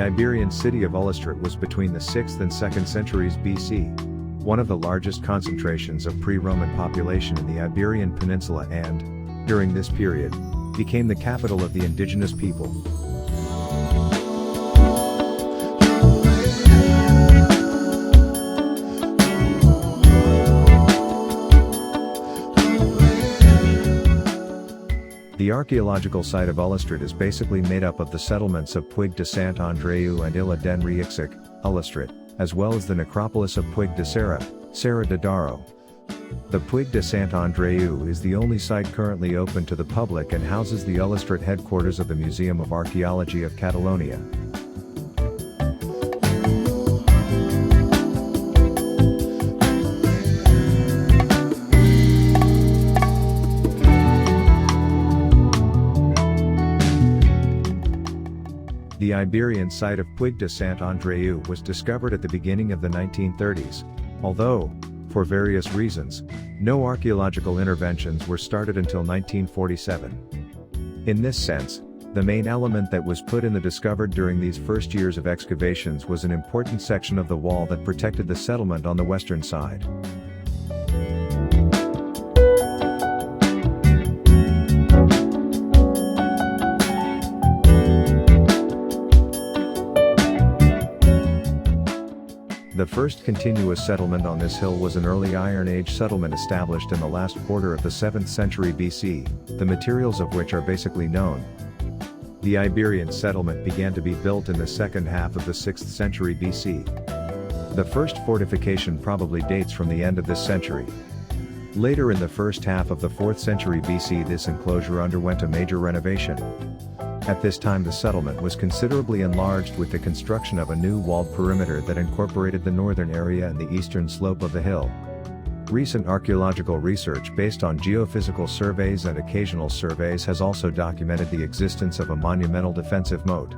The Iberian city of Ullastret was between the 6th and 2nd centuries BC, one of the largest concentrations of pre-Roman population in the Iberian Peninsula and, during this period, became the capital of the indigenous people. The archaeological site of Ullastret is basically made up of the settlements of Puig de Sant Andreu and Illa den Reixac, Ullastret, as well as the necropolis of Puig de Serra, Serra de Darro. The Puig de Sant Andreu is the only site currently open to the public and houses the Ullastret headquarters of the Museum of Archaeology of Catalonia. The Iberian site of Puig de Sant Andreu was discovered at the beginning of the 1930s, although, for various reasons, no archaeological interventions were started until 1947. In this sense, the main element that was put in the discovered during these first years of excavations was an important section of the wall that protected the settlement on the western side. The first continuous settlement on this hill was an early Iron Age settlement established in the last quarter of the 7th century BC, the materials of which are basically known. The Iberian settlement began to be built in the second half of the 6th century BC. The first fortification probably dates from the end of this century. Later in the first half of the 4th century BC, this enclosure underwent a major renovation. At this time the settlement was considerably enlarged with the construction of a new walled perimeter that incorporated the northern area and the eastern slope of the hill. Recent archaeological research based on geophysical surveys and occasional surveys has also documented the existence of a monumental defensive moat.